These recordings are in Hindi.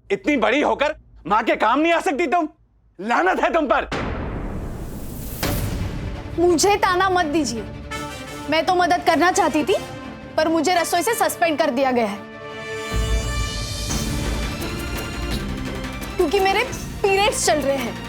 इतनी बड़ी होकर माँ के काम नहीं आ सकती तुम? लानत है तुम पर। मुझे ताना मत दीजिए, मैं तो मदद करना चाहती थी, पर मुझे रसोई से सस्पेंड कर दिया गया है क्योंकि मेरे पीरियड्स चल रहे हैं।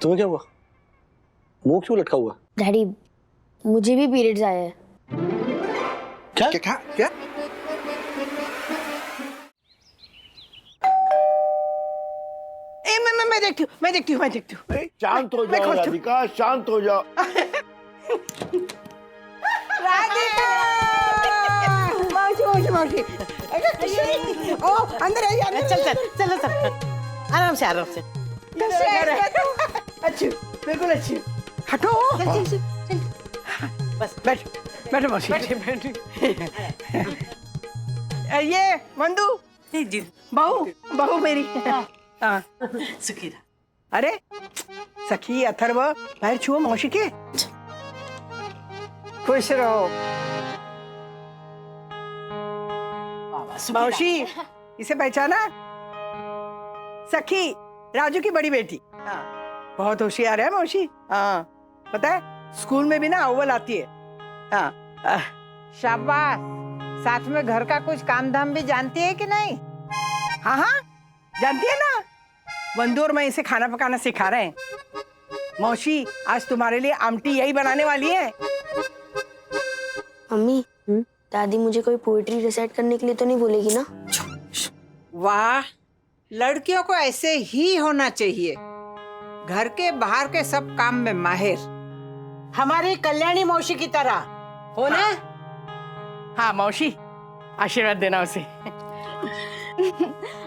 तुम्हें क्या हुआ? मुंह क्यों लटका हुआ? डैडी, मुझे भी पीरियड्स आए हैं। क्या क्या क्या, क्या? मैं देखती हूँ। शांत हो जाओ राधिका, शांत हो जाओ। राधिका! मौसी। ओ, अंदर आइए। चल। आराम से। अच्छी, बिल्कुल अच्छी। हटो। चल। बस बैठो मौसी। ये मंदू जी, बहू मेरी। हाँ। सुखी रहा। अरे सखी अथर्व, पैर छुओ मौसी के। खुश रहो मौसी। इसे पहचाना? सखी, राजू की बड़ी बेटी। हाँ, बहुत होशियार है मौसी। हाँ, पता है स्कूल में भी ना अव्वल आती है। हाँ। शाबाश। साथ में घर का कुछ काम धाम भी जानती है कि नहीं? हाँ, जानती है ना, वंदू और मैं इसे खाना पकाना सिखा रहे हैं। मौसी, आज तुम्हारे लिए आमटी यही बनाने वाली है। मम्मी, दादी मुझे कोई पोएट्री रिसाइट करने के लिए तो नहीं बोलेगी ना? वाह, लड़कियों को ऐसे ही होना चाहिए, घर के बाहर के सब काम में माहिर, हमारी कल्याणी मौसी की तरह हो ना? हाँ मौसी, आशीर्वाद देना उसे।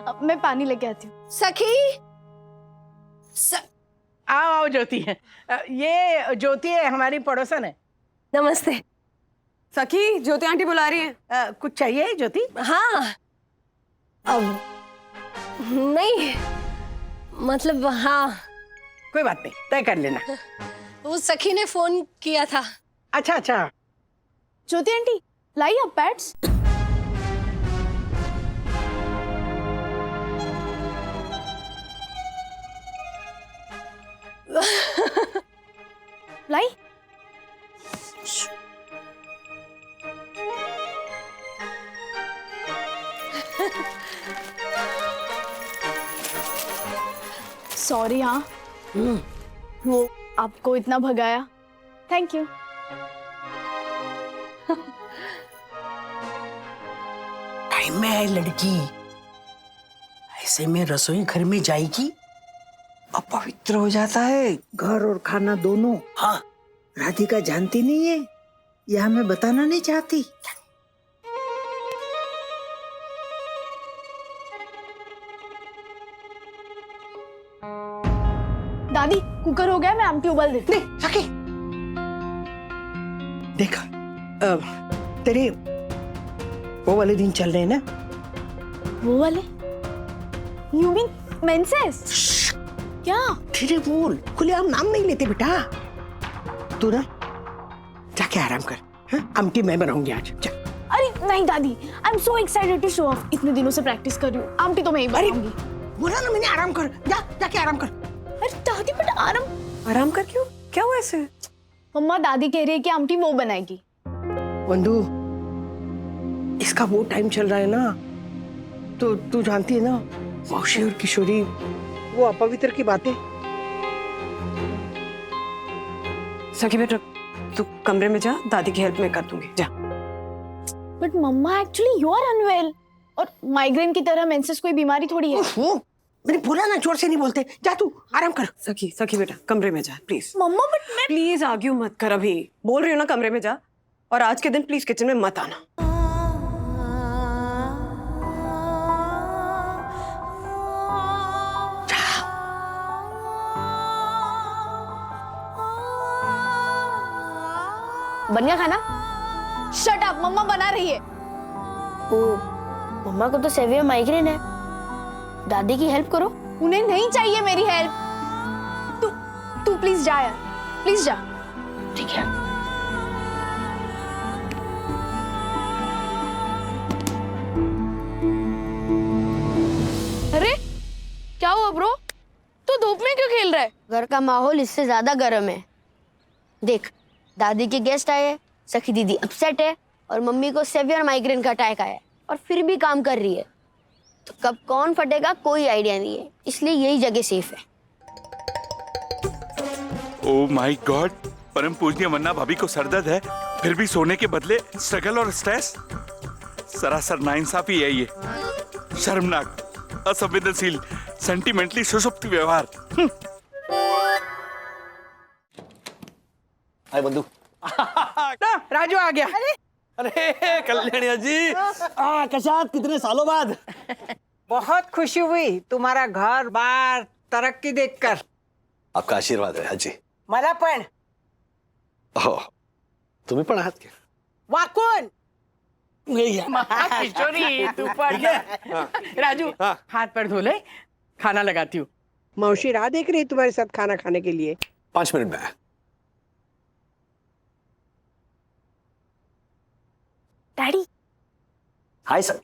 अब मैं पानी लेके आती हूँ। सखी, आओ ज्योति है। ये ज्योति है, हमारी पड़ोसन है। नमस्ते। सखी, ज्योति आंटी बुला रही हैं। कुछ चाहिए ज्योति? हाँ, अब नहीं, मतलब हाँ। कोई बात नहीं, तय कर लेना। वो सखी ने फोन किया था। अच्छा। ज्योति आंटी, लाइए अब पैड्स। लाई। सॉरी। हाँ, वो आपको इतना भगाया, थैंक यू। टाइम में है लड़की, ऐसे में रसोई घर में जाएगी, अपवित्र हो जाता है घर और खाना दोनों। हाँ, राधिका जानती नहीं है, यह मैं बताना नहीं चाहती। दादी, कुकर हो गया, मैं आमटी उबाल देती हूँ। नहीं सखी, देखा तेरे वो वाले दिन चल रहे हैं ना? वो वाले? You mean menses? क्या? धीरे बोल, खुलेआम नाम नहीं लेते बेटा। तू ना जाके आराम कर। हाँ? आमटी मैं बनाऊंगी आज। जा। अरे नहीं दादी, I am so excited to show off. इतने दिनों से प्रैक्टिस कर रही हूँ, आमटी तो मैं ही बनाऊंगी। बोला ना मैंने, आराम कर। जाके आराम कर। अरे दादी, बट आराम कर क्यों? क्या हुआ ऐसे? मम्मा, दादी कह रही है कि आमटी वो बनाएगी। वंदू, इसका वो टाइम चल रहा है ना, तो तू जानती है ना, मौसी और किशोरी वो अपवित्र की बातें। सखी बेटा, तू कमरे में जा, दादी की हेल्प मैं कर दूंगी, जा। But mamma, actually you are unwell, और माइग्रेन की तरह मेंसेस कोई बीमारी थोड़ी है। मैंने बोला ना, जोर से नहीं बोलते। जा तू आराम कर। सखी बेटा, कमरे में जा प्लीज। मम्मा, बट मैं प्लीज आर्ग्यू मत कर, अभी बोल रही हूँ ना, कमरे में जा। और आज के दिन प्लीज किचन में मत आना। बन गया खाना? शट अप, मम्मा बना रही है। ओ, मम्मा को तो सेवियर माइग्रेन है। दादी की हेल्प करो। उन्हें नहीं चाहिए मेरी हेल्प। तू प्लीज जा यार, प्लीज जा। ठीक है। अरे क्या हुआ ब्रो? तू धूप में क्यों खेल रहा है? घर का माहौल इससे ज्यादा गर्म है। देख, दादी के गेस्ट आए हैं, सखी दीदी अपसेट है और मम्मी को सेवियर माइग्रेन का अटैक आया है और फिर भी काम कर रही है। तो कब कौन फटेगा कोई आइडिया नहीं है, इसलिए यही जगह सेफ है। ओह माय गॉड, परम पूजनीय वन्ना भाभी को सरदर्द है, फिर भी सोने के बदले स्ट्रगल और स्ट्रेस। सरासर नाइंसाफी है ये, शर्मनाक, असंवेदनशील, सेंटिमेंटली सुषुप्त व्यवहार। हाय बंधु। राजू आ गया। अरे कल्याणी जी, कशात कितने सालों बाद। बहुत खुशी हुई तुम्हारा घर बार तरक्की देखकर। आपका आशीर्वाद है आजी। मला पण हो, तुम्ही पण आहात की? वाकून किशोरी तू पण राजू हाथ पैर धो ले, खाना लगाती हूँ। मौसी राह देख रही है तुम्हारे साथ खाना खाने के लिए। 5 मिनट में। Daddy hi sir.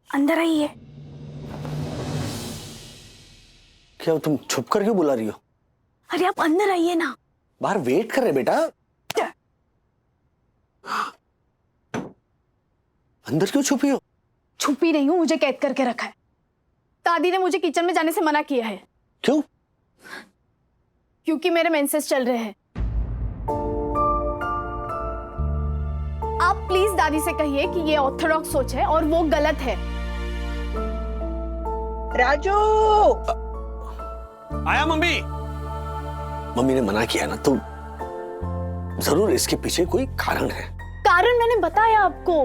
अंदर आइए। क्या तुम छुप कर क्यों बुला रही हो? अरे आप अंदर आइए ना। बाहर वेट कर रहे बेटा। अंदर क्यों छुपी हो? छुपी नहीं हूँ, मुझे कैद करके रखा है। दादी ने मुझे किचन में जाने से मना किया है। क्यों? क्योंकि मेरे मेंसेस चल रहे हैं। आप प्लीज दादी से कहिए कि ये ऑर्थोडॉक्स सोच है और वो गलत है। राजू, आया मम्मी। मम्मी ने मना किया ना, तो जरूर इसके पीछे कोई कारण है। कारण मैंने बताया आपको,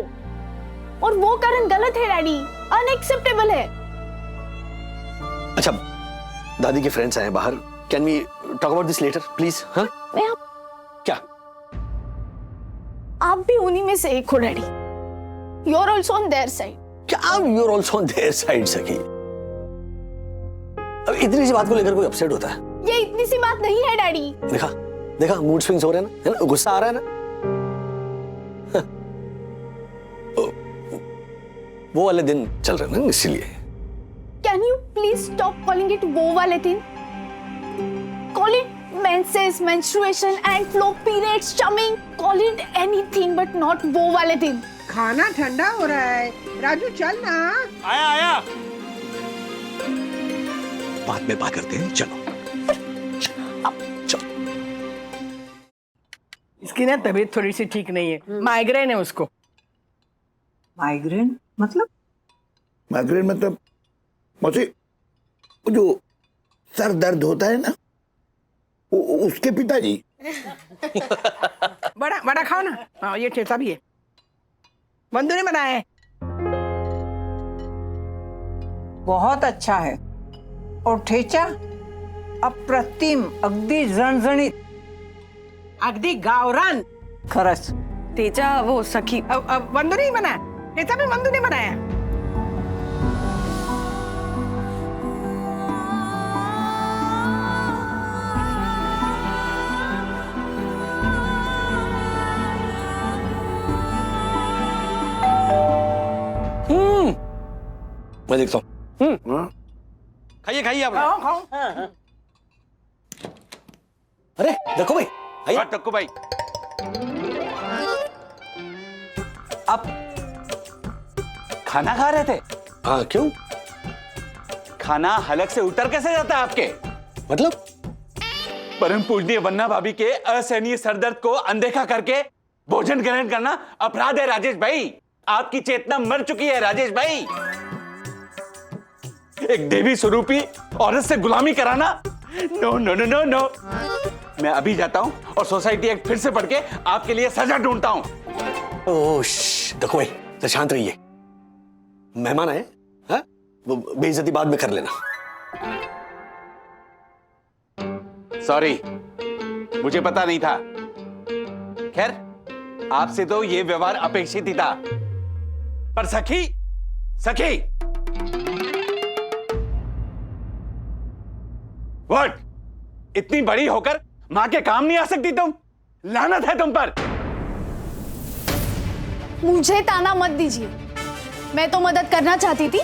और वो कारण गलत है डैडी, अनएक्सेप्टेबल है। अच्छा, दादी के फ्रेंड्स आए बाहर, can we talk about this letter please? हाँ, मैं क्या? आप भी उन्हीं में से एक हो daddy. You are also on their side. क्या you are also on their side सखी? अब इतनी सी बात को लेकर कोई अपसेट होता है? ये इतनी सी बात नहीं है डैडी। देखा देखा, मूड स्विंग्स हो रहे हैं ना, है ना, गुस्सा आ रहा है ना। वो वाले दिन चल रहे हैं ना, इसलिए। Can you please stop calling it वो वाले दिन? Call it menses, menstruation and flow periods, chumming, call it anything but not वो वाले दिन। खाना ठंडा हो रहा है। राजू चल ना। आया आया। बाद में बात करते हैं, चलो। इसकी ना तबीयत थोड़ी सी ठीक नहीं है, माइग्रेन है उसको। माइग्रेन मतलब? माइग्रेन मतलब मौसी, जो सर दर्द होता है ना, उसके पिताजी। बड़ा बड़ा खाओ ना। हाँ, ये ठेचा भी है, बंधु ने बनाया है। बहुत अच्छा है। और ठेचा अप्रतिम, अगदी झणझणीत, अगदी गावरान। खरंच तेजा वो सखी अब बंधु नहीं बनाया, ठेचा भी बंधु ने बनाया। मैं देखता हूँ। खाइए खाइए आप। खाओ खाओ। अरे देखो भाई, आइए। हाँ टक्कू भाई। आप खाना खा रहे थे? हाँ, क्यों? खाना हलक से उतर कैसे जाता है आपके? मतलब? परम पूजनीय वन्ना भाभी के असहनीय सरदर्द को अनदेखा करके भोजन ग्रहण करना अपराध है राजेश भाई। आपकी चेतना मर चुकी है राजेश भाई। एक देवी स्वरूपी औरत से गुलामी कराना, no no no no no. मैं अभी जाता हूं और सोसाइटी एक्ट फिर से पढ़ के आपके लिए सजा ढूंढता हूं। ओह, देखो भाई, तो शांत रहिए, मेहमान आए। हाँ, वो बेइज्जती बाद में कर लेना। सॉरी, मुझे पता नहीं था। खैर आपसे तो ये व्यवहार अपेक्षित ही था, पर सखी सखी व्हाट, इतनी बड़ी होकर मां के काम नहीं आ सकती तुम? लानत है तुम पर। मुझे ताना मत दीजिए, मैं तो मदद करना चाहती थी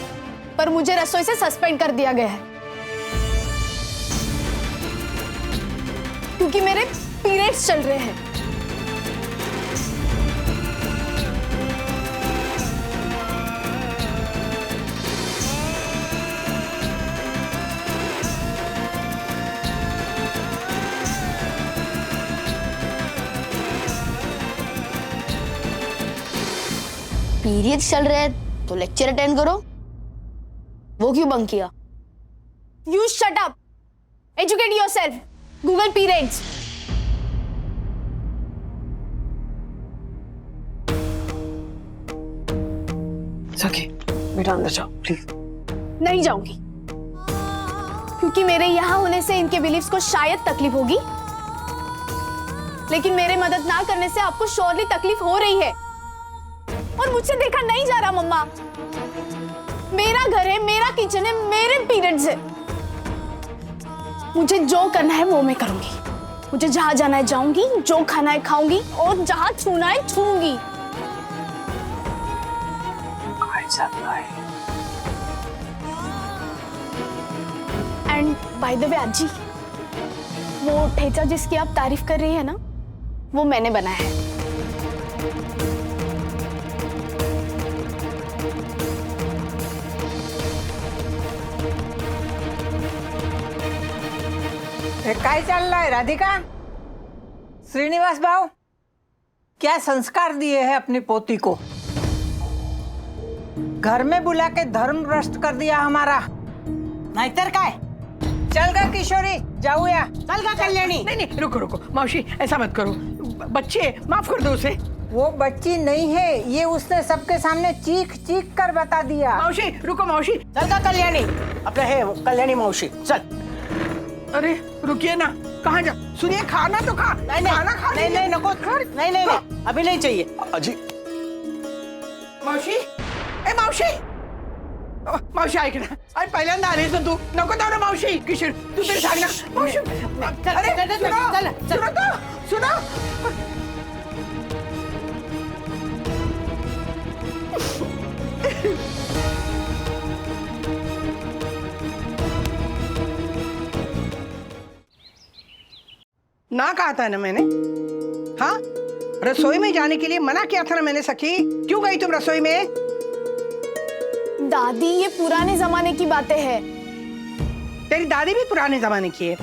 पर मुझे रसोई से सस्पेंड कर दिया गया है क्योंकि मेरे पीरियड्स चल रहे हैं। पीरियड्स चल रहे हैं तो लेक्चर अटेंड करो, वो क्यों बंक किया? You shut up. Educate yourself. Google periods. सखी बेटा अंदर जाओ प्लीज। नहीं जाऊंगी क्योंकि मेरे यहाँ होने से इनके बिलीव्स को शायद तकलीफ होगी, लेकिन मेरे मदद ना करने से आपको श्योरली तकलीफ हो रही है और मुझसे देखा नहीं जा रहा। मम्मा, मेरा घर है, मेरा किचन है, मेरे पीरियड्स है, मुझे जो करना है वो मैं करूंगी। मुझे जहां जाना है जाऊंगी, जो खाना है खाऊंगी और जहां छूना है छूंगी। एंड बाय द वे आजी, वो ठेचा जिसकी आप तारीफ कर रही है ना, वो मैंने बनाया है। काय चल रहा है राधिका? श्रीनिवास भाव क्या संस्कार दिए हैं अपनी पोती को? घर में बुला के धर्म भ्रष्ट कर दिया हमारा। नाहीतर काय? चल गा किशोरी, जाऊया। चल गा कल्याणी। नहीं नहीं, रुको रुको मौसी, ऐसा मत करो, बच्चे माफ कर दो उसे। वो बच्ची नहीं है, ये उसने सबके सामने चीख चीख कर बता दिया। मौसी रुको, मौसी। चल गा कल्याणी, अपने है वो कल्याणी मौसी, चल। अरे रुकिए ना, कहाँ जा? सुनिए, खाना तो खा। नहीं नहीं, खाना खा नहीं नहीं नको, नहीं नहीं नहीं, अभी नहीं चाहिए। अजी मावशी, ए मावशी, मावशी ऐक ना, अरे पहिल्यांदा आलीस ना तू, नको जाऊ ना मावशी. किशोर तू तरी सांग ना मावशी. अरे सुनो. ना कहा था ना मैंने, हाँ रसोई में जाने के लिए मना किया था ना मैंने. सखी क्यों गई तुम रसोई में? दादी ये पुराने जमाने की बातें हैं. तेरी दादी भी पुराने जमाने की है.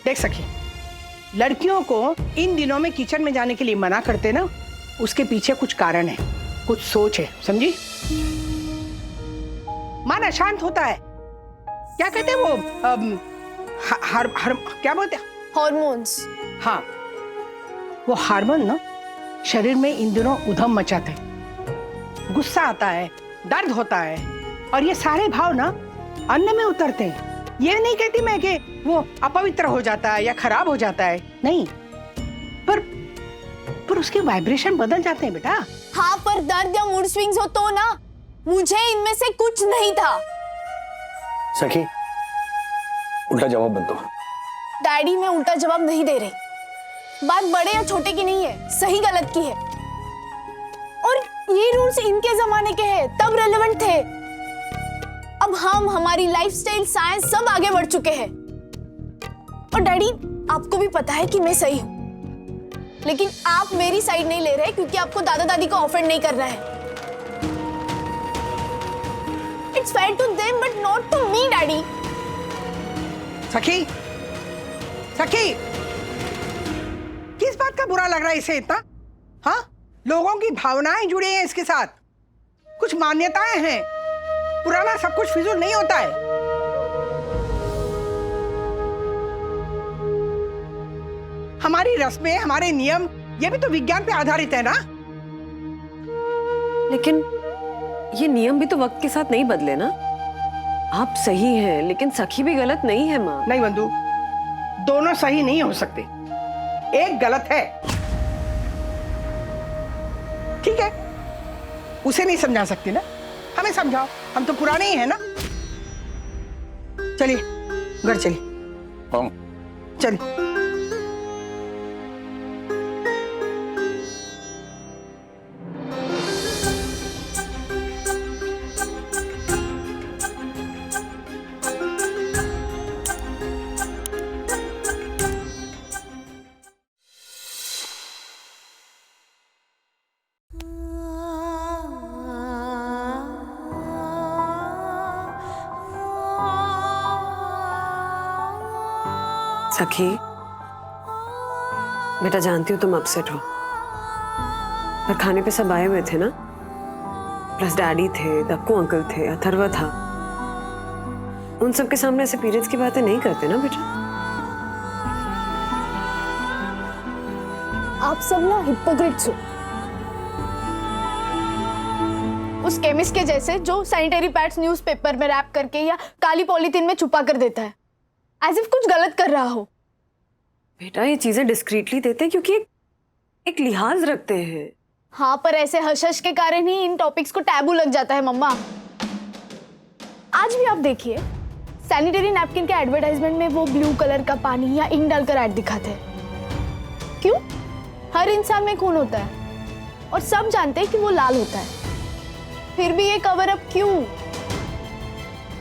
देख सखी, लड़कियों को इन दिनों में किचन में जाने के लिए मना करते ना, उसके पीछे कुछ कारण है, कुछ सोच है, समझी? मन अशांत होता है, क्या कहते हैं वो क्या बोलते हैं? हॉर्मोन्स. हाँ, वो हार्मोन ना शरीर में इन दिनों उधम मचाते हैं. गुस्सा आता है, दर्द होता है, और ये सारे भाव ना अन्न में उतरते हैं. ये नहीं कहती मैं कि वो अपवित्र हो जाता है या खराब हो जाता है, नहीं, पर उसके वाइब्रेशन बदल जाते हैं बेटा. हाँ, पर दर्द या मूड स्विंग्स हो तो ना, मुझे इनमें से कुछ नहीं था. सखी उल्टा जवाब मत दो. डैडी मैं उल्टा जवाब नहीं दे रही. बात बड़े या छोटे की नहीं है, सही गलत की है. और ये रूल्स इनके जमाने के हैं, तब रेलेवेंट थे. अब हम, हमारी लाइफस्टाइल, साइंस सब आगे बढ़ चुके हैं. और डैडी आपको भी पता है कि मैं सही हूं, लेकिन आप मेरी साइड नहीं ले रहे क्योंकि आपको दादा दादी को ऑफेंड नहीं करना है. It's fair to them but not to me daddy. सखी, सखी, किस बात का बुरा लग रहा है इसे इतना? हाँ, लोगों की भावनाएं जुड़ी हैं इसके साथ, कुछ मान्यताएं हैं. पुराना सब कुछ फिजूल नहीं होता है. हमारी रस्में, हमारे नियम, ये भी तो विज्ञान पे आधारित है ना. लेकिन ये नियम भी तो वक्त के साथ नहीं बदले ना. आप सही हैं, लेकिन सखी भी गलत नहीं है माँ. नहीं बंधु, दोनों सही नहीं हो सकते. एक गलत है। ठीक है, उसे नहीं समझा सकती ना, हमें समझाओ, हम तो पुराने ही हैं ना। चलिए घर चलिए। हाँ। चलिए। सखी, बेटा जानती हूँ तुम अपसेट हो, पर खाने पे सब आए हुए थे ना, प्लस डैडी थे, दक्कू अंकल थे, अथर्वा था। उन सब के सामने ऐसे पीरियड्स की बातें नहीं करते ना बेटा। आप सब ना हिपोक्रेट्स हो। उस केमिस्ट के जैसे जो सैनिटरी पैड्स न्यूज़पेपर में रैप करके या काली पॉलीथीन में छुपा कर देता है, एज इफ कुछ गलत कर रहा हो। बेटा ये चीजें डिस्क्रीटली देते हैं क्योंकि एक लिहाज रखते हैं। हाँ, पर ऐसे हश हश के कारण ही इन टॉपिक्स को टैबू लग जाता है मम्मा। आज भी आप देखिए, सैनिटरी नैपकिन के एडवर्टाइजमेंट में वो ब्लू कलर का पानी या इंक डालकर ऐड दिखाते हैं। क्यों? हर इंसान में खून होता है और सब जानते हैं कि वो लाल होता है, फिर भी ये कवर अप क्यों?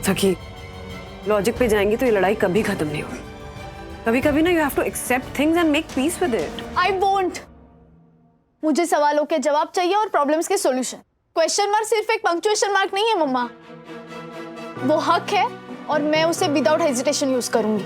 सखी, लॉजिक पे जाएंगे तो ये लड़ाई कभी खत्म नहीं होगी। कभी कभी ना you have to accept things and make peace with it. I won't. मुझे सवालों के जवाब चाहिए और प्रॉब्लम्स के सॉल्यूशन। क्वेश्चन मार्क सिर्फ एक पंक्चुएशन मार्क नहीं है मम्मा, वो हक है और मैं उसे विदाउट हेजिटेशन यूज करूंगी।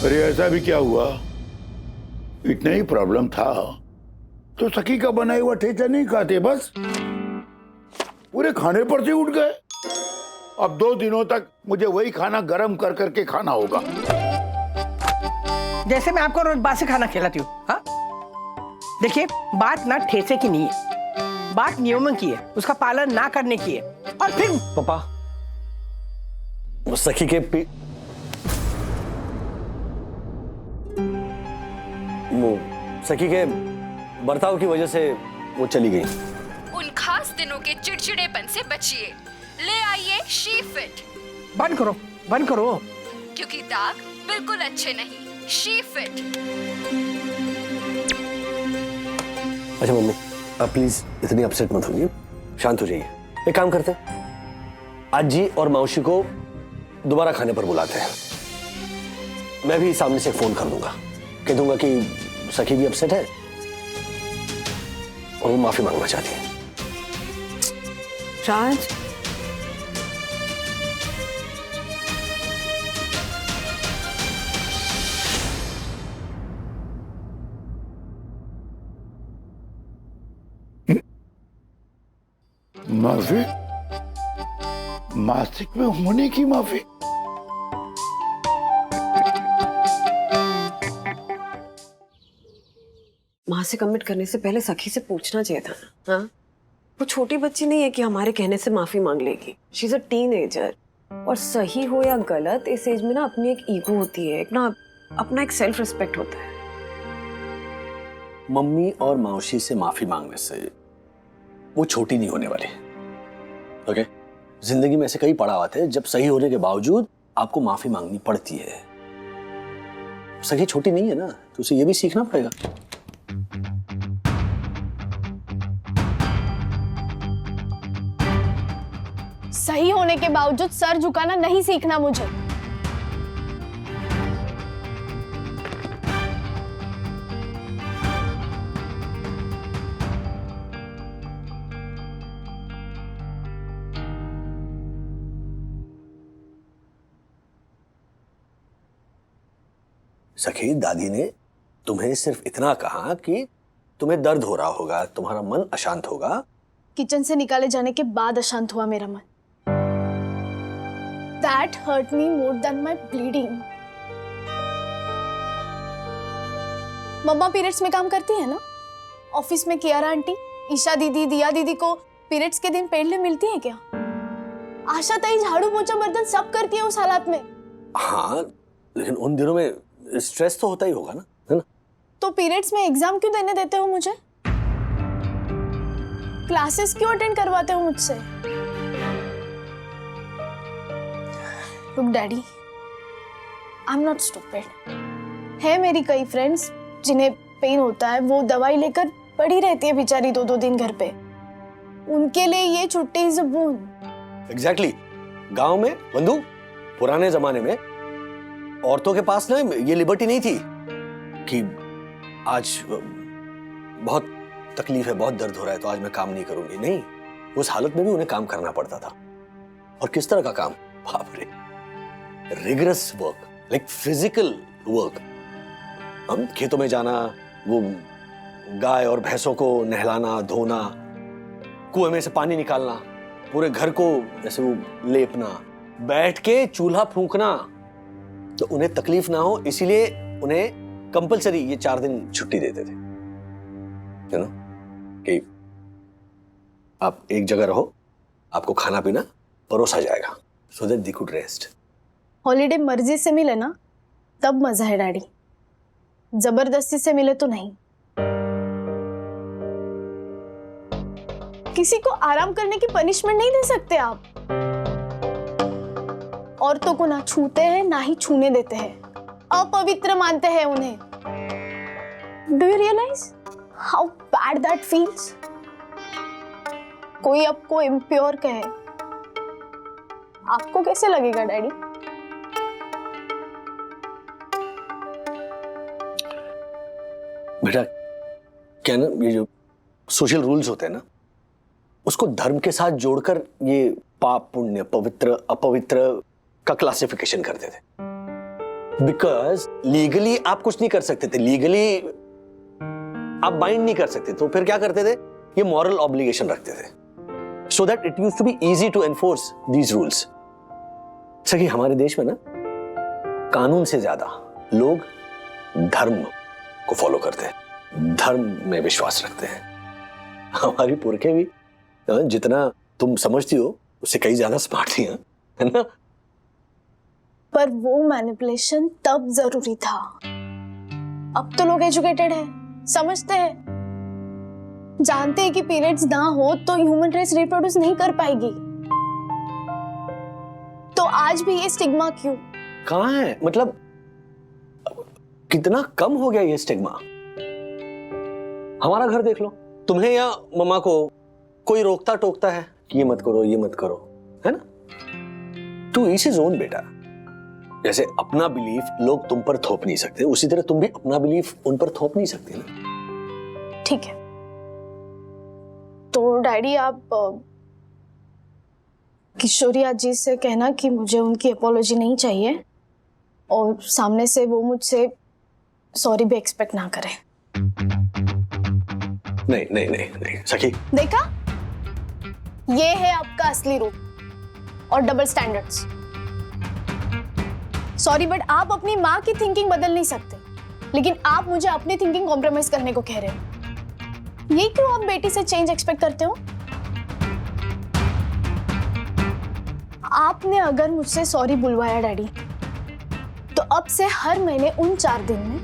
अरे ऐसा भी क्या हुआ, इतना ही प्रॉब्लम था तो सखी का बनाया हुआ ठेचा नहीं खाते, बस पूरे खाने पर से उठ गए। अब 2 दिनों तक मुझे वही खाना गरम कर करके खाना होगा। जैसे मैं आपको रोज बासी खाना खिलाती हूँ। हाँ, देखिए बात ना ठेसे की नहीं है, बात नियमों की है, उसका पालन ना करने की है। और फिर पापा, वो सखी के वो सखी के बर्ताव की वजह से वो चली गई। उन खास दिनों के चिड़चिड़ेपन से बचिए। ले आइए शी फिट। बंद करो, बंद करो। क्योंकि दाग बिल्कुल अच्छे नहीं। She fit. अच्छा मम्मी, आप प्लीज इतनी अपसेट मत होइए, शांत हो जाइए। एक काम करते हैं, आज जी और मौसी को दोबारा खाने पर बुलाते हैं। मैं भी सामने से फोन कर दूंगा, कह दूंगा कि सखी भी अपसेट है और वो माफी मांगना चाहती है। राज, माफी? मासिक में होने की माफी? माँ से कमिट करने से पहले सखी से पूछना चाहिए था ना। हाँ, वो छोटी बच्ची नहीं है कि हमारे कहने से माफी मांग लेगी। शी इज अ टीनेजर, और सही हो या गलत इस एज में ना अपनी एक ईगो होती है, एक ना अपना एक सेल्फ रिस्पेक्ट होता है। मम्मी और मौसी से माफी मांगने से वो छोटी नहीं होने वाली। ओके, जिंदगी में ऐसे कई पड़ाव आते हैं जब सही होने के बावजूद आपको माफी मांगनी पड़ती है। सखी छोटी नहीं है ना, तो उसे ये भी सीखना पड़ेगा। सही होने के बावजूद सर झुकाना नहीं सीखना मुझे। सखी, दादी ने तुम्हें सिर्फ इतना कहा कि तुम्हें दर्द हो रहा होगा, तुम्हारा मन अशांत होगा। किचन से निकाले जाने के बाद अशांत हुआ मेरा मन। That hurt me more than my bleeding. Mamma periods में काम करती है ना? ऑफिस में कियारा आंटी, ईशा दीदी, दिया दीदी को पीरियड्स के दिन पेड लीव मिलती है क्या? आशा ताई झाड़ू पोछा बर्तन सब करती है उस हालात में। हाँ, लेकिन उन दिनों में स्ट्रेस तो होता ही होगा ना, है ना? तो पीरियड्स में एग्जाम क्यों देने देते हो मुझे? क्लासेस क्यों अटेंड करवाते हो मुझसे? Look daddy, I am not stupid. है मेरी कई फ्रेंड्स जिन्हें पेन होता है, वो दवाई लेकर पड़ी रहती है बेचारी 2-2 दिन घर पे। उनके लिए ये छुट्टी इज अ बोन। एग्जैक्टली। गांव में बंधु, पुराने जमाने में औरतों के पास ना ये लिबर्टी नहीं थी कि आज बहुत तकलीफ है, बहुत दर्द हो रहा है तो आज मैं काम नहीं करूंगी। नहीं, उस हालत में भी उन्हें काम करना पड़ता था। और किस तरह का काम? बाप रे, rigorous work, like physical work. हम खेतों में जाना, वो गाय और भैंसों को नहलाना, धोना, कुएं में से पानी निकालना, पूरे घर को ऐसे वो लेपना, बैठ के चूल्हा फूंकना। तो उन्हें तकलीफ ना हो इसीलिए उन्हें कंपलसरी ये 4 दिन छुट्टी देते थे, यू नो, कि आप एक जगह रहो, आपको खाना पीना परोसा जाएगा, so that they could rest. Holiday मर्जी से मिले ना तब मजा है डैडी, जबरदस्ती से मिले तो नहीं। किसी को आराम करने की पनिशमेंट नहीं दे सकते आप। औरतों को ना छूते हैं ना ही छूने देते हैं, अपवित्र मानते हैं उन्हें। Do you realise how bad that feels? कोई आपको इम्प्योर कहे, आपको कैसे लगेगा डैडी? बेटा, क्या ना, ये जो सोशल रूल्स होते हैं ना, उसको धर्म के साथ जोड़कर ये पाप, पुण्य, पवित्र, अपवित्र का क्लासिफिकेशन करते थे। बिकॉज लीगली आप कुछ नहीं कर सकते थे, लीगली आप बाइंड नहीं कर सकते, तो फिर क्या करते थे? ये मॉरल ऑब्लिगेशन रखते थे, so that it used to be easy to enforce these rules. सही, हमारे देश में ना कानून से ज्यादा लोग धर्म को फॉलो करते हैं, धर्म में विश्वास रखते हैं। हमारी पुरखे भी जितना तुम समझती हो उससे कई ज्यादा स्मार्ट थी, है ना? पर वो मैनिपुलेशन तब जरूरी था। अब तो लोग एजुकेटेड हैं, समझते हैं, जानते हैं कि पीरियड्स ना हो तो ह्यूमन रेस रिप्रोड्यूस नहीं कर पाएगी। तो आज भी ये स्टिग्मा क्यों? कहाँ है? मतलब कितना कम हो गया ये स्टिग्मा। हमारा घर देख लो, तुम्हें या मम्मा को कोई रोकता टोकता है कि ये मत करो, ये मत करो, है ना? टू ईच हिज ओन बेटा। जैसे अपना बिलीफ लोग तुम पर थोप नहीं सकते, उसी तरह तुम भी अपना बिलीफ उन पर थोप नहीं सकते ना। ठीक है, तो डैडी आप किशोरी जी से कहना कि मुझे उनकी अपॉलॉजी नहीं चाहिए और सामने से वो मुझसे सॉरी भी एक्सपेक्ट ना करें। नहीं नहीं नहीं नहीं सखी, देखा, ये है आपका असली रूप और डबल स्टैंडर्ड्स। सॉरी, बट आप अपनी माँ की थिंकिंग बदल नहीं सकते, लेकिन आप मुझे अपनी थिंकिंग कॉम्प्रोमाइज करने को कह रहे हो। ये क्यों आप बेटी से चेंज एक्सपेक्ट करते हो? आपने अगर मुझसे सॉरी बुलवाया डैडी, तो अब से हर महीने उन 4 दिन में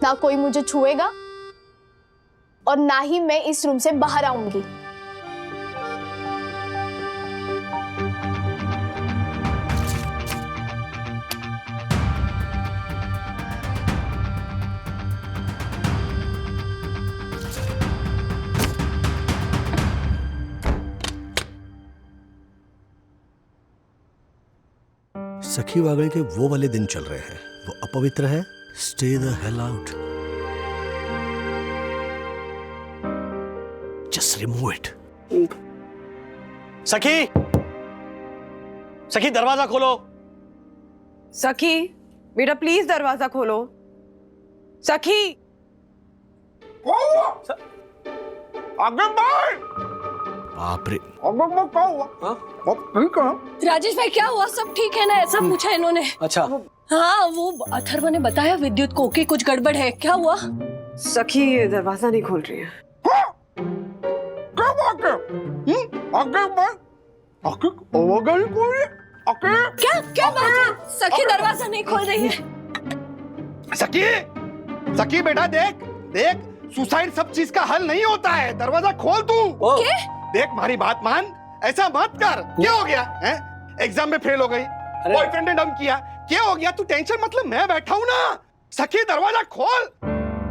ना कोई मुझे छुएगा और ना ही मैं इस रूम से बाहर आऊंगी। सखी वागड़ के वो वाले दिन चल रहे हैं, वो अपवित्र है। Stay the hell out, just remove it. सखी, सखी दरवाजा खोलो। सखी बेटा प्लीज दरवाजा खोलो। सखी, बाप रे, राजेश भाई क्या हुआ? सब ठीक है ना? ऐसा पूछा इन्होंने। अच्छा, हाँ, वो अथर्व ने बताया विद्युत को कि कुछ गड़बड़ है। क्या हुआ? सखी दरवाजा नहीं खोल रही है। क्या बात है? क्या बात है? सखी दरवाजा नहीं खोल रही है। सखी, सखी बेटा देख देख, सुसाइड सब चीज का हल नहीं होता है। दरवाजा खोल तू। देख हमारी बात मान, ऐसा मत कर। क्या हो गया है? एग्जाम में फेल हो गई, बॉयफ्रेंड ने डंप किया, क्या हो गया? तू टेंशन मतलब मैं बैठा हूं ना। सखी दरवाजा खोल।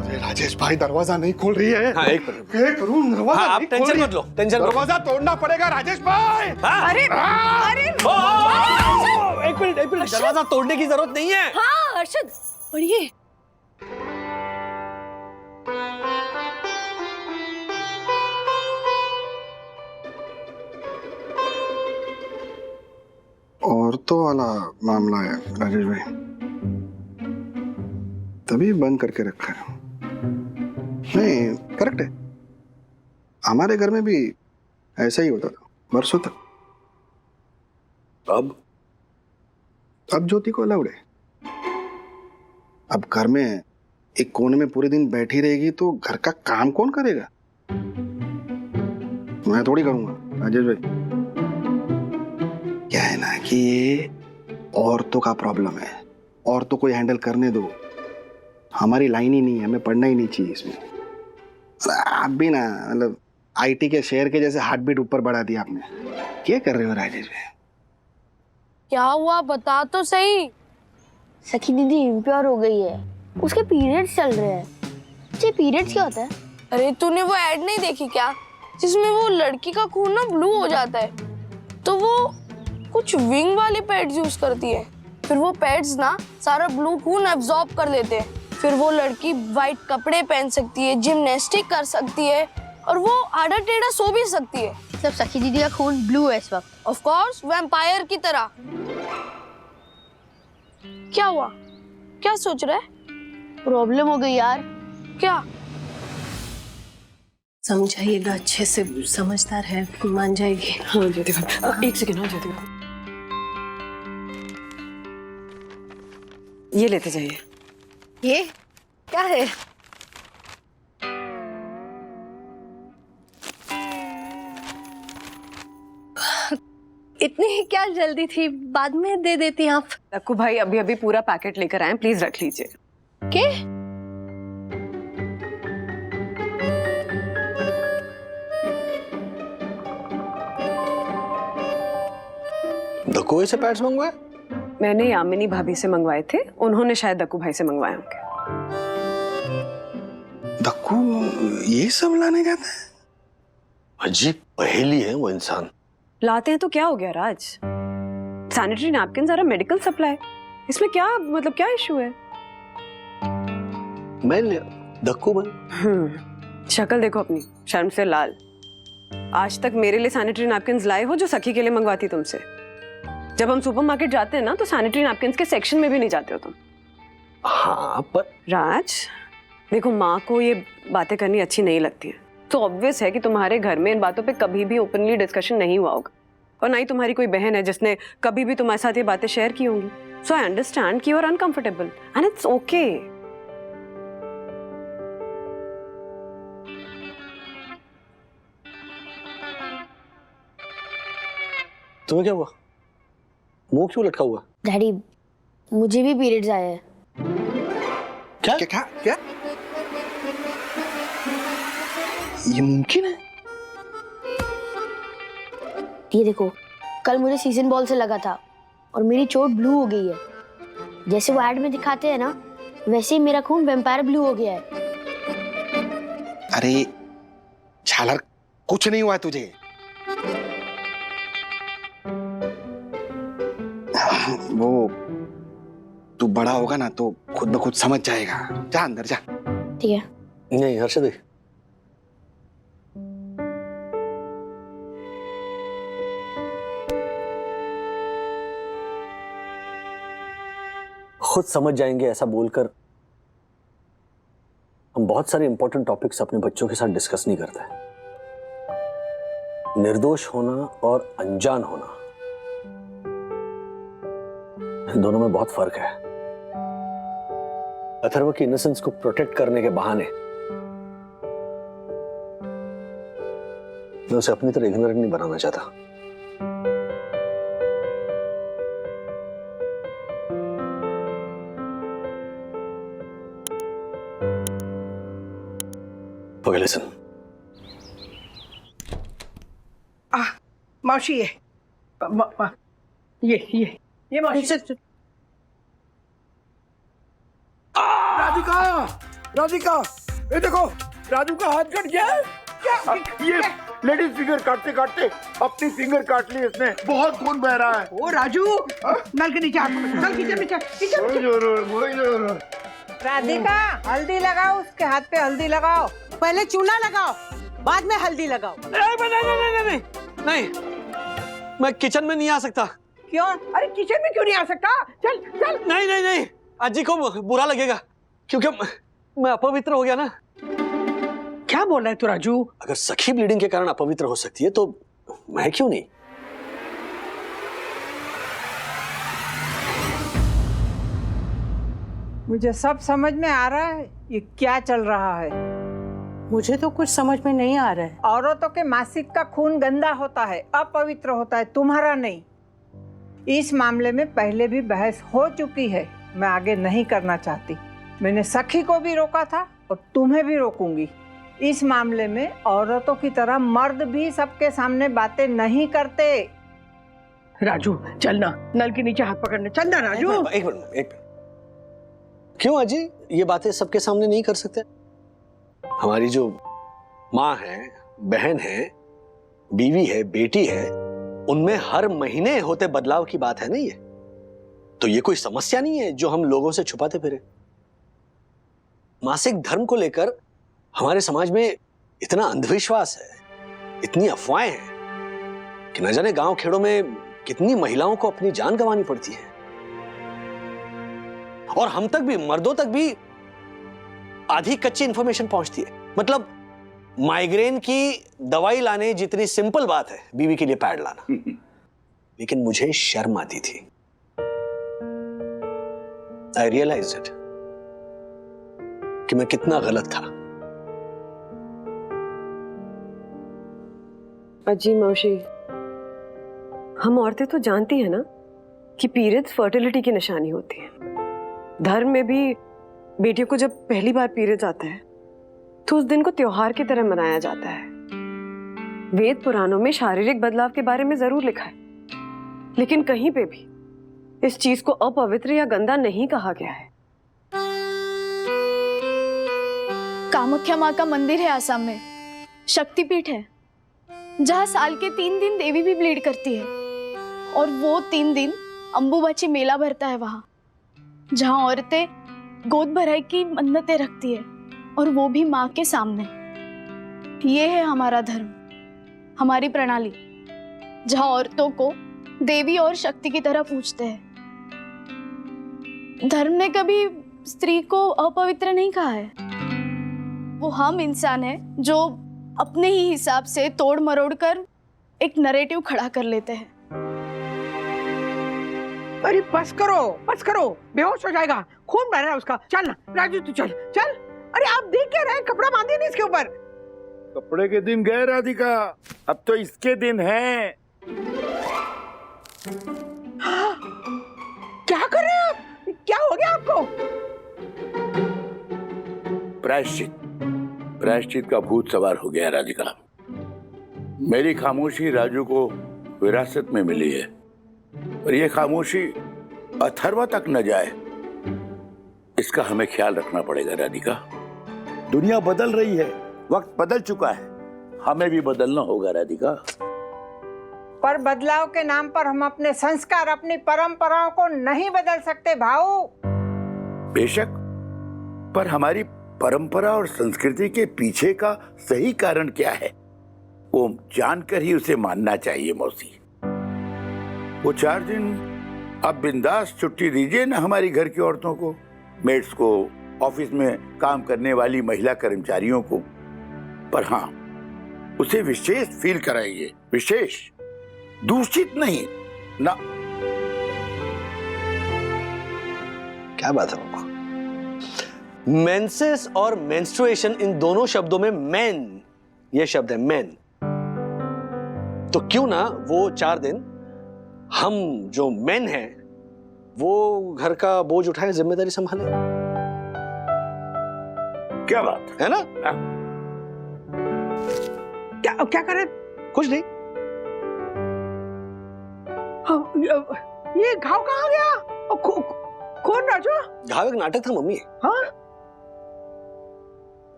अरे राजेश भाई दरवाजा नहीं खोल रही है। हाँ, एक मिनट। क्या करूं? दरवाजा आप नहीं खोल टेंशन रही। मत लो, टेंशन मत लो। दरवाजा तोड़ना पड़ेगा राजेश भाई। अरे अरे एक मिनट, दरवाजा तोड़ने की जरूरत नहीं है। हाँ अर्शद, पढ़िए। औरतों वाला मामला है राजेश भाई, तभी बंद करके रखा है। नहीं करेक्ट है, हमारे घर में भी ऐसा ही होता था बरसों तक। अब ज्योति को अलाउड है। अब घर में एक कोने में पूरे दिन बैठी रहेगी तो घर का काम कौन करेगा? मैं थोड़ी करूंगा राजेश भाई। क्या है ना कि ये औरतों का प्रॉब्लम है, औरतों को हैंडल करने दो। हमारी लाइन ही नहीं है, हमें पढ़ना ही नहीं चाहिए इसमें। आप भी ना मतलब आईटी के शेयर के जैसे हार्ट बीट ऊपर बढ़ा दिया आपने। क्या कर रहे हो राजेश भाई? क्या हुआ बता तो सही। सखी दीदी इम्प्योर हो गई है, उसके पीरियड्स चल रहे हैं। जी पीरियड्स क्या होता है? अरे तूने वो ऐड नहीं देखी क्या, जिसमें वो लड़की का खून ना ब्लू हो जाता है, तो वो कुछ विंग वाले पैड्स यूज करती है। फिर वो पैड्स ना सारा ब्लू खून एब्जॉर्ब कर लेते हैं। फिर वो लड़की वाइट कपड़े पहन सकती है, जिम्नास्टिक कर सकती है और वो आधा टेढ़ा सो भी सकती है। मतलब सखी दीदी का खून ब्लू है इस वक्त? ऑफ कोर्स, वैम्पायर की तरह। क्या हुआ? क्या सोच रहा है? प्रॉब्लम हो गई यार। क्या? समझाइएगा अच्छे से, समझदार है, मान जाएगी। हाँ ज्योति भाभी, एक सेकेंड। हाँ ज्योति भाभी, ये लेते जाइए। ये क्या है? इतनी क्या जल्दी थी, बाद में दे देती आप। लक्कू भाई अभी अभी पूरा पैकेट लेकर आए, प्लीज रख लीजिए। क्या? दक्कू से पैड्स मंगवाए? मैंने यामिनी भाभी से मंगवाए थे, उन्होंने शायद दक्कू भाई से मंगवाए होंगे। दक्कू ये सब लाने जाता है? अजीब पहेली है वो इंसान। लाते हैं तो क्या हो गया राज? सैनिटरी नैपकिन सारा मेडिकल सप्लाई, इसमें क्या मतलब क्या इशू है? मैं दक्कू बन। शक्ल देखो अपनी, शर्म से लाल। आज तक मेरे लिए सैनिटरी नैपकिन्स लाए हो जो सखी के लिए मंगवाती तुमसे। जब हम सुपरमार्केट जाते हैं ना तो सैनिटरी नैपकिन्स के सेक्शन में भी नहीं जाते हो तुम। हाँ पर राज देखो, माँ को ये बातें करनी अच्छी नहीं लगती है, तो ऑब्वियस है कि तुम्हारे घर में इन बातों पे कभी भी ओपनली डिस्कशन नहीं हुआ होगा, और ना ही तुम्हारी कोई बहन है जिसने कभी भी तुम्हारे साथ ये बातें शेयर की होंगी। सो आई अंडरस्टैंड कि you are uncomfortable and it's okay. तुम्हें क्या हुआ? मुंह क्यों लटका हुआ? डैडी मुझे भी पीरियड्स आए हैं। क्या क्या क्या क्या? ये मुमकिन है? ये देखो, कल मुझे सीजन बॉल से लगा था और मेरी चोट ब्लू हो गई है। जैसे वो ऐड में दिखाते हैं ना, वैसे ही मेरा खून वैम्पायर ब्लू हो गया है। अरे झालर, कुछ नहीं हुआ तुझे। वो तू बड़ा होगा ना तो खुद ब खुद समझ जाएगा। जा अंदर जा। ठीक है। नहीं हर्षद, खुद समझ जाएंगे ऐसा बोलकर हम बहुत सारे इंपॉर्टेंट टॉपिक्स अपने बच्चों के साथ डिस्कस नहीं करते। निर्दोष होना और अनजान होना, इन दोनों में बहुत फर्क है। अथर्व की इनोसेंस को प्रोटेक्ट करने के बहाने मैं उसे अपनी तरह इग्नोरेंट नहीं बनाना चाहता। Okay, listen. मौसी ये मौसी। राधिका, राधिका, ये देखो राजू का हाथ कट गया है। क्या? ये लेडीज फिंगर काटते काटते अपनी फिंगर काट ली इसने। बहुत खून बह रहा है। ओ राजू, नल के नीचे हाथ पकड़, चल नीचे। राधिका, हल्दी लगाओ, उसके हाथ पे हल्दी लगाओ। पहले चूना लगाओ, बाद में हल्दी लगाओ। नहीं, मैं किचन में नहीं आ सकता। क्यों? अरे किचन में क्यों नहीं आ सकता? चल चल। नहीं, अजी को बुरा लगेगा क्योंकि मैं अपवित्र हो गया ना। क्या बोल रहा है तू राजू? अगर सखी ब्लीडिंग के कारण अपवित्र हो सकती है तो मैं क्यों नहीं? मुझे सब समझ में आ रहा है ये क्या चल रहा है। मुझे तो कुछ समझ में नहीं आ रहा है। औरतों के मासिक का खून गंदा होता है, अपवित्र होता है, तुम्हारा नहीं। इस मामले में पहले भी बहस हो चुकी है, मैं आगे नहीं करना चाहती। मैंने सखी को भी रोका था और तुम्हें भी रोकूंगी। इस मामले में औरतों की तरह मर्द भी सबके सामने बातें नहीं करते। राजू चल ना, नल के नीचे हाथ पकड़ने चल ना राजू। एक मिनट। क्यों अजी ये बातें सबके सामने नहीं कर सकते? हमारी जो माँ है, बहन है, बीवी है, बेटी है, उनमें हर महीने होते बदलाव की बात है ना ये। तो ये कोई समस्या नहीं है जो हम लोगों से छुपाते फिरे। मासिक धर्म को लेकर हमारे समाज में इतना अंधविश्वास है, इतनी अफवाहें हैं कि न जाने गांव खेड़ों में कितनी महिलाओं को अपनी जान गंवानी पड़ती है। और हम तक भी, मर्दों तक भी आधी कच्ची इंफॉर्मेशन पहुंचती है। मतलब माइग्रेन की दवाई लाने जितनी सिंपल बात है बीवी के लिए पैड लाना। लेकिन मुझे शर्म आती थी। आई रियलाइज्ड इट कि मैं कितना गलत था। अजी मौसी, हम औरतें तो जानती हैं ना कि पीरियड्स फर्टिलिटी की निशानी होती है। धर्म में भी बेटियों को जब पहली बार पीरियड्स आता है तो उस दिन को त्योहार की तरह मनाया जाता है। वेद पुराणों में शारीरिक बदलाव के बारे में जरूर लिखा है, लेकिन कहीं पे भी इस चीज को अपवित्र या गंदा नहीं कहा गया है। कामाख्या माँ का मंदिर है आसाम में, शक्तिपीठ है, जहाँ साल के 3 दिन देवी भी ब्लीड करती है। और वो 3 दिन अंबुबाची मेला भरता है वहाँ, जहाँ औरतें गोद भराई की मन्नतें रखती है, और वो भी माँ के सामने। ये है हमारा धर्म, हमारी प्रणाली, जहाँ औरतों को देवी और शक्ति की तरह पूजते हैं। धर्म ने कभी स्त्री को अपवित्र नहीं कहा है। वो हम इंसान हैं जो अपने ही हिसाब से तोड़ मरोड़ कर एक नरेटिव खड़ा कर लेते हैं। अरे बस करो, बेहोश हो जाएगा, खून बह रहा है उसका। चल ना राजू, तू चल। अरे आप देख क्या रहे हैं? कपड़ा बांधिए नहीं इसके ऊपर। कपड़े के दिन गए राधिका, अब तो इसके दिन हैं। क्या कर रहे हैं आप? क्या हो गया आपको? प्रायश्चित का भूत सवार हो गया राधिका। मेरी खामोशी राजू को विरासत में मिली है, और ये खामोशी अथर्व तक न जाए, इसका हमें ख्याल रखना पड़ेगा राधिका। दुनिया बदल रही है, वक्त बदल चुका है, हमें भी बदलना होगा राधिका। पर बदलाव के नाम पर हम अपने संस्कार, अपनी परंपराओं को नहीं बदल सकते भाऊ। बेशक, पर हमारी परंपरा और संस्कृति के पीछे का सही कारण क्या है वो जानकर ही उसे मानना चाहिए मौसी। वो 4 दिन अब बिंदास छुट्टी दीजिए ना हमारी घर की औरतों को, मेड्स को, ऑफिस में काम करने वाली महिला कर्मचारियों को। पर हाँ, उसे विशेष फील कराइए, विशेष, दूषित नहीं ना। क्या बात है बाबा? मेंसेस और मेंस्ट्रुएशन इन दोनों शब्दों में मेन ये शब्द है, मेन। तो क्यों ना वो 4 दिन हम जो मेन हैं वो घर का बोझ उठाए, जिम्मेदारी संभाले। क्या बात है ना? क्या करें? कुछ नहीं। ये घाव कहाँ गया? कौन राजू? घाव एक नाटक था मम्मी। हाँ?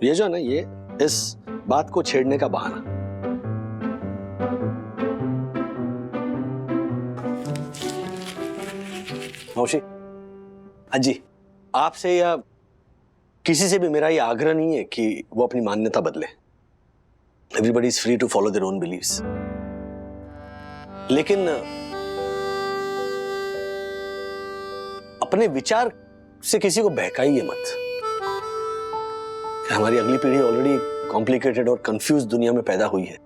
ये जो है ना, ये इस बात को छेड़ने का बहाना। मौसी, अजी, आपसे या किसी से भी मेरा ये आग्रह नहीं है कि वो अपनी मान्यता बदले। Everybody is free to follow their own beliefs. लेकिन अपने विचार से किसी को बहकाइए मत। हमारी अगली पीढ़ी ऑलरेडी कॉम्प्लिकेटेड और कंफ्यूज दुनिया में पैदा हुई है।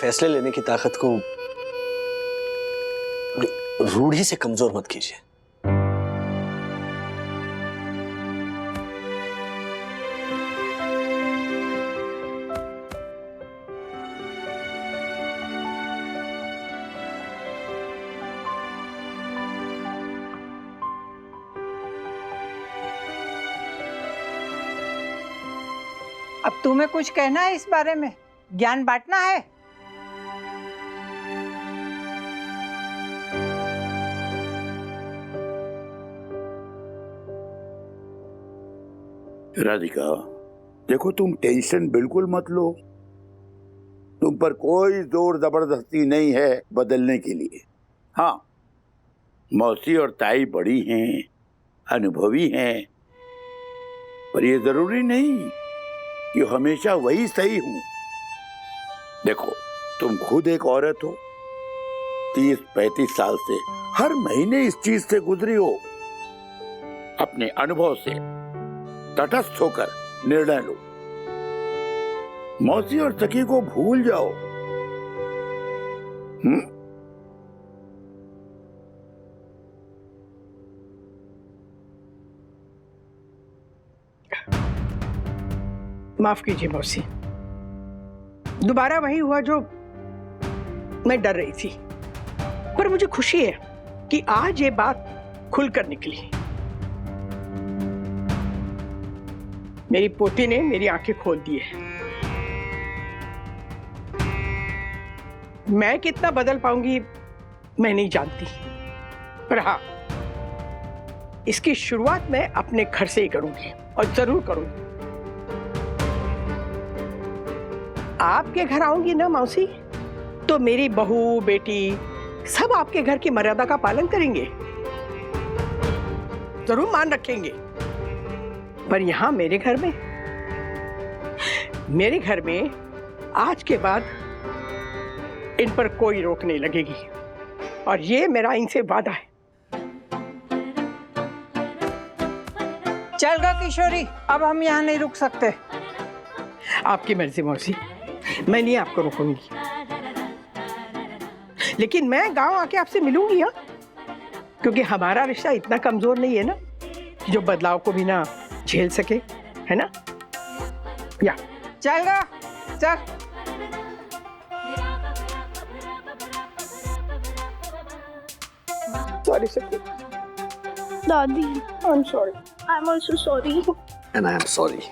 फैसले लेने की ताकत को रूढ़ी से कमजोर मत कीजिए। अब तुम्हें कुछ कहना है इस बारे में? ज्ञान बांटना है? राधिका, देखो तुम टेंशन बिल्कुल मत लो। तुम पर कोई जोर जबरदस्ती नहीं है बदलने के लिए। हाँ, मौसी और ताई बड़ी हैं, अनुभवी हैं, पर ये जरूरी नहीं कि हमेशा वही सही हूं। देखो, तुम खुद एक औरत हो, 30-35 साल से हर महीने इस चीज से गुजरी हो। अपने अनुभव से तटस्थ होकर निर्णय लो। मौसी और सखी को भूल जाओ। माफ कीजिए मौसी, दोबारा वही हुआ जो मैं डर रही थी। पर मुझे खुशी है कि आज ये बात खुलकर निकली। मेरी पोती ने मेरी आंखें खोल दी है। मैं कितना बदल पाऊंगी मैं नहीं जानती, पर हाँ, इसकी शुरुआत मैं अपने घर से ही करूंगी और जरूर करूंगी। आपके घर आऊंगी ना मौसी, तो मेरी बहू बेटी सब आपके घर की मर्यादा का पालन करेंगे, जरूर मान रखेंगे। पर यहां मेरे घर में आज के बाद इन पर कोई रोक नहीं लगेगी, और ये मेरा इनसे वादा है। चल गा किशोरी, अब हम यहाँ नहीं रुक सकते। आपकी मर्जी मौसी, मैं नहीं आपको रोकूंगी, लेकिन मैं गांव आके आपसे मिलूंगी। हाँ, क्योंकि हमारा रिश्ता इतना कमजोर नहीं है ना कि जो बदलाव को भी ना झेल सके, है ना? या चल गा, चल। सॉरी सखी। दादी, I'm sorry. I'm also sorry. And I am sorry.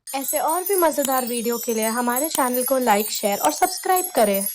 ऐसे और भी मज़ेदार वीडियो के लिए हमारे चैनल को लाइक, शेयर और सब्सक्राइब करें।